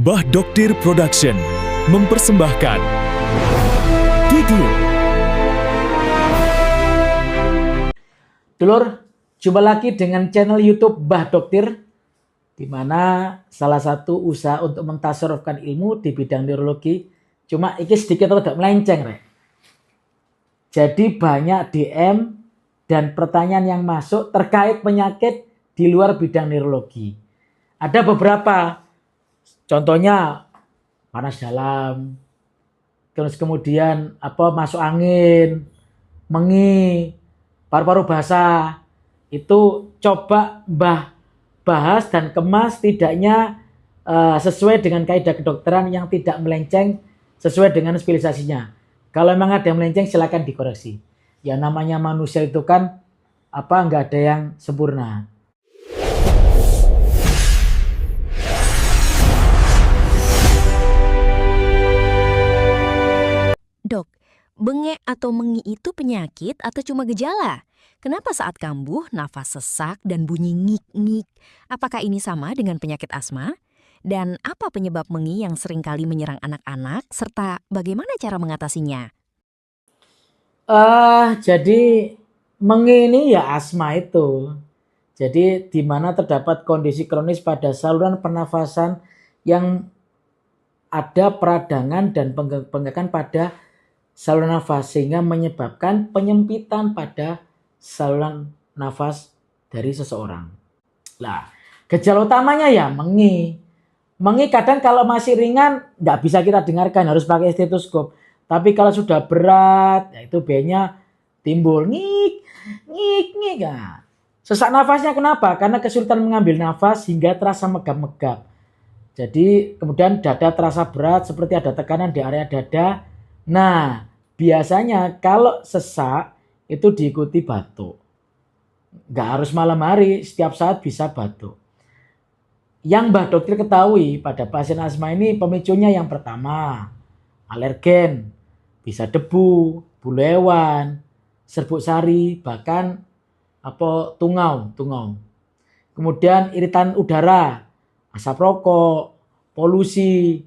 Mbah Doktir Production mempersembahkan Gigi. Dulur, jumpa lagi dengan channel YouTube Mbah Doktir, di mana salah satu usaha untuk mentasarufkan ilmu di bidang neurologi. Cuma ini sedikit agak melenceng, Rek. Jadi banyak DM dan pertanyaan yang masuk terkait penyakit di luar bidang neurologi. Ada beberapa, contohnya panas dalam, terus kemudian masuk angin, mengi, paru-paru basah. Itu coba Mbah bahas dan kemas tidaknya sesuai dengan kaidah kedokteran yang tidak melenceng sesuai dengan spesialisasinya. Kalau memang ada yang melenceng silakan dikoreksi. Ya namanya manusia itu kan nggak ada yang sempurna. Dok, bengek atau mengi itu penyakit atau cuma gejala? Kenapa saat kambuh nafas sesak dan bunyi ngik-ngik? Apakah ini sama dengan penyakit asma? Dan apa penyebab mengi yang seringkali menyerang anak-anak serta bagaimana cara mengatasinya? Jadi mengi ini ya asma itu. Jadi di mana terdapat kondisi kronis pada saluran pernafasan yang ada peradangan dan bengkakan pada saluran nafas sehingga menyebabkan penyempitan pada saluran nafas dari seseorang. Nah, gejala utamanya ya mengi. Mengi kadang kalau masih ringan nggak bisa kita dengarkan, harus pakai stetoskop. Tapi kalau sudah berat, ya itu biasanya timbul ngik, ngik, ngik. Nah, sesak nafasnya kenapa? Karena kesulitan mengambil nafas hingga terasa megap-megap. Jadi kemudian dada terasa berat seperti ada tekanan di area dada. Nah, biasanya kalau sesak itu diikuti batuk. Nggak harus malam hari, setiap saat bisa batuk. Yang Mbah Dokter ketahui pada pasien asma ini pemicunya yang pertama, alergen, bisa debu, bulu hewan, serbuk sari, bahkan tungau. Kemudian iritan udara, asap rokok, polusi,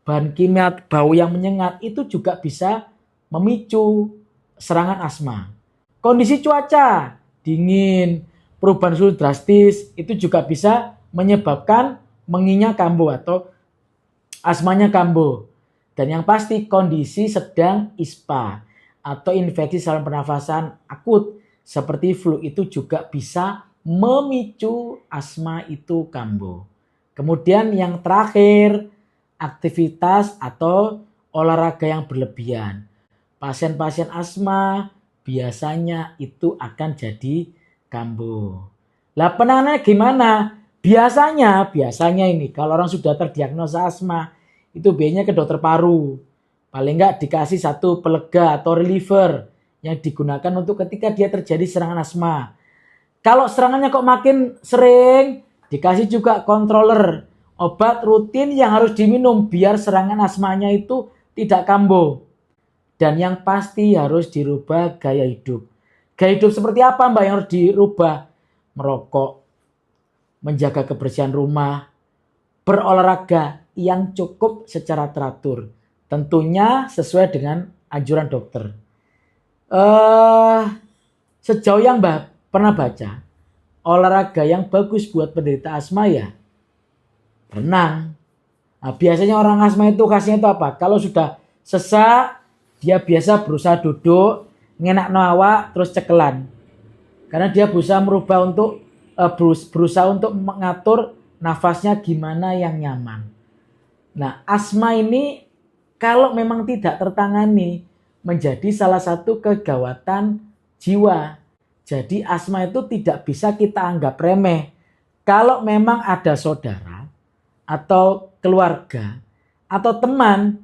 bahan kimia, bau yang menyengat itu juga bisa memicu serangan asma. Kondisi cuaca, dingin, perubahan suhu drastis itu juga bisa menyebabkan menginya kambuh atau asmanya kambuh. Dan yang pasti kondisi sedang ISPA atau infeksi saluran pernafasan akut seperti flu itu juga bisa memicu asma itu kambuh. Kemudian yang terakhir, aktivitas atau olahraga yang berlebihan. Pasien-pasien asma biasanya itu akan jadi kambuh. Lah penanganannya gimana? Biasanya ini kalau orang sudah terdiagnosa asma itu biasanya ke dokter paru. Paling enggak dikasih satu pelega atau reliever yang digunakan untuk ketika dia terjadi serangan asma. Kalau serangannya kok makin sering, dikasih juga controller, obat rutin yang harus diminum biar serangan asmanya itu tidak kambuh. Dan yang pasti harus dirubah gaya hidup. Gaya hidup seperti apa Mbak yang harus dirubah? Merokok, menjaga kebersihan rumah, berolahraga yang cukup secara teratur. Tentunya sesuai dengan anjuran dokter. Sejauh yang Mbak pernah baca, olahraga yang bagus buat penderita asma ya renang. Nah, biasanya orang asma itu khasnya itu apa? Kalau sudah sesak, dia biasa berusaha duduk, ngenakno awak, terus cekelan. Karena dia berusaha merubah untuk berusaha untuk mengatur nafasnya gimana yang nyaman. Nah, asma ini kalau memang tidak tertangani menjadi salah satu kegawatan jiwa. Jadi asma itu tidak bisa kita anggap remeh. Kalau memang ada saudara atau keluarga atau teman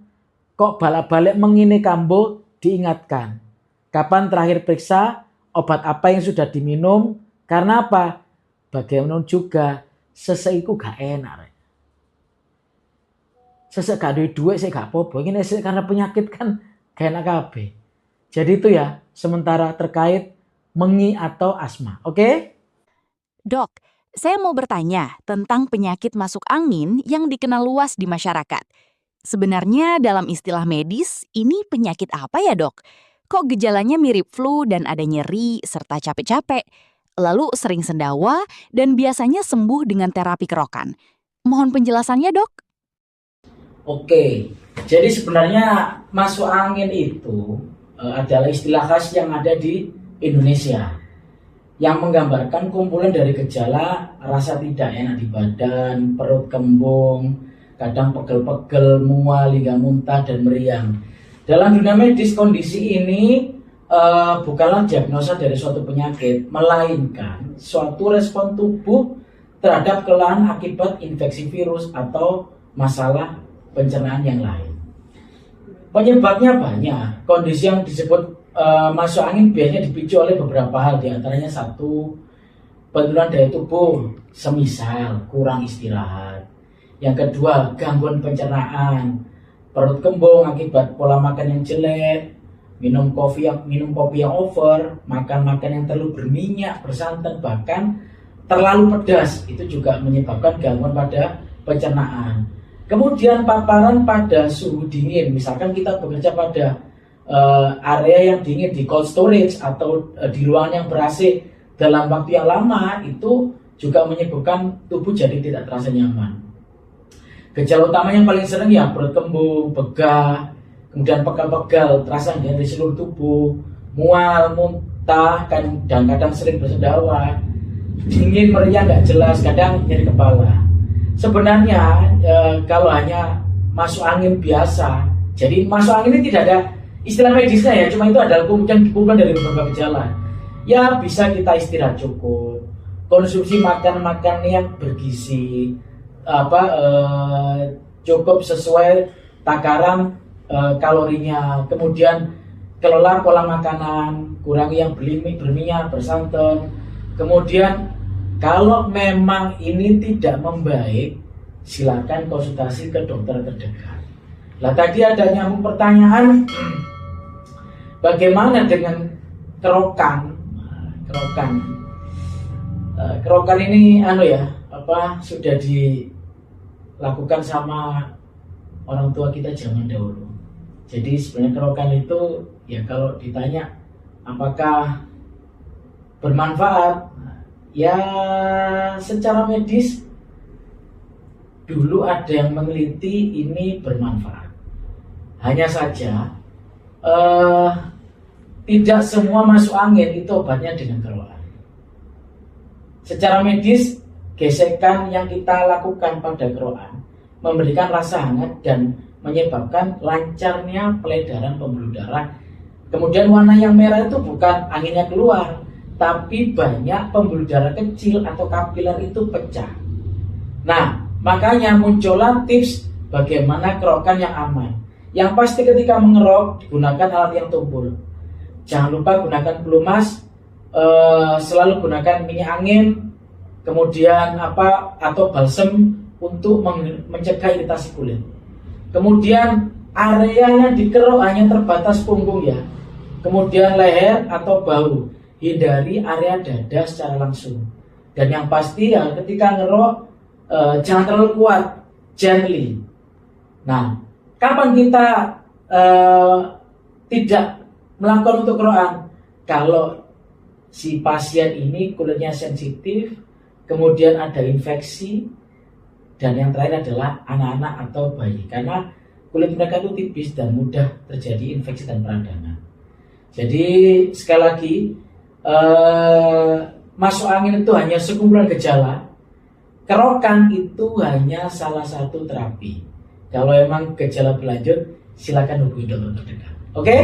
kok balik-balik mengini kambuh, diingatkan. Kapan terakhir periksa, obat apa yang sudah diminum, karena apa? Bagaimanapun juga sesek iku gak enak. Sesek gak ada duit saya gak apa-apa. Ini karena penyakit kan gak enak kabeh. Jadi itu ya sementara terkait mengi atau asma. Oke? Dok, Saya mau bertanya tentang penyakit masuk angin yang dikenal luas di masyarakat. Sebenarnya dalam istilah medis, ini penyakit apa ya dok? Kok gejalanya mirip flu dan ada nyeri serta capek-capek? Lalu sering sendawa dan biasanya sembuh dengan terapi kerokan. Mohon penjelasannya dok. Oke, jadi sebenarnya masuk angin itu adalah istilah khas yang ada di Indonesia yang menggambarkan kumpulan dari gejala rasa tidak enak di badan, perut kembung, kadang pegel-pegel, mual hingga muntah dan meriang. Dalam dunia medis kondisi ini bukanlah diagnosa dari suatu penyakit, melainkan suatu respon tubuh terhadap kelelahan akibat infeksi virus atau masalah pencernaan yang lain. Penyebabnya banyak. Kondisi yang disebut masuk angin biasanya dipicu oleh beberapa hal, diantaranya satu, penurunan daya tubuh, semisal kurang istirahat. Yang kedua, gangguan pencernaan, perut kembung akibat pola makan yang jelek, minum kopi yang over, makan yang terlalu berminyak, bersantan, bahkan terlalu pedas, itu juga menyebabkan gangguan pada pencernaan. Kemudian paparan pada suhu dingin, misalkan kita bekerja pada area yang dingin di cold storage atau di ruangan yang ber-AC dalam waktu yang lama, itu juga menyebabkan tubuh jadi tidak terasa nyaman. Gejala utama yang paling sering ya perut kembung, begah, kemudian pegal-pegal terasa di seluruh tubuh, mual, muntah, dan kadang sering bersendawa, dingin, meriang nggak jelas, kadang nyeri kepala. Sebenarnya kalau hanya masuk angin biasa, jadi masuk angin ini tidak ada istilah medisnya ya, cuma itu adalah kumpulan dari beberapa gejala. Ya bisa kita istirahat cukup, konsumsi makan yang bergizi, cukup sesuai takaran kalorinya, kemudian kelola pola makanan, kurangi yang berminyak, bersantan. Kemudian kalau memang ini tidak membaik, silakan konsultasi ke dokter terdekat. Lah tadi ada nyambung pertanyaan, bagaimana dengan kerokan? Kerokan ini sudah dilakukan sama orang tua kita zaman dahulu. Jadi sebenarnya kerokan itu ya kalau ditanya apakah bermanfaat, ya secara medis dulu ada yang meneliti ini bermanfaat. Hanya saja tidak semua masuk angin itu obatnya dengan kerokan. Secara medis, gesekan yang kita lakukan pada kerokan memberikan rasa hangat dan menyebabkan lancarnya peredaran pembuluh darah. Kemudian warna yang merah itu bukan anginnya keluar, tapi banyak pembuluh darah kecil atau kapiler itu pecah. Nah, makanya muncullah tips bagaimana kerokan yang aman. Yang pasti ketika mengerok digunakan alat yang tumpul. Jangan lupa gunakan pelumas, selalu gunakan minyak angin, kemudian atau balsem untuk mencegah iritasi kulit. Kemudian area yang dikerok hanya terbatas punggung ya. Kemudian leher atau bahu, hindari area dada secara langsung. Dan yang pasti ya ketika ngerok jangan terlalu kuat, gently. Nah, kapan kita tidak melakukan untuk kerokan? Kalau si pasien ini kulitnya sensitif, kemudian ada infeksi, dan yang terakhir adalah anak-anak atau bayi, karena kulit mereka itu tipis dan mudah terjadi infeksi dan peradangan. Jadi sekali lagi, masuk angin itu hanya sekumpulan gejala. Kerokan itu hanya salah satu terapi. Kalau emang gejala berlanjut, silakan hubungi dokter terdekat. Oke?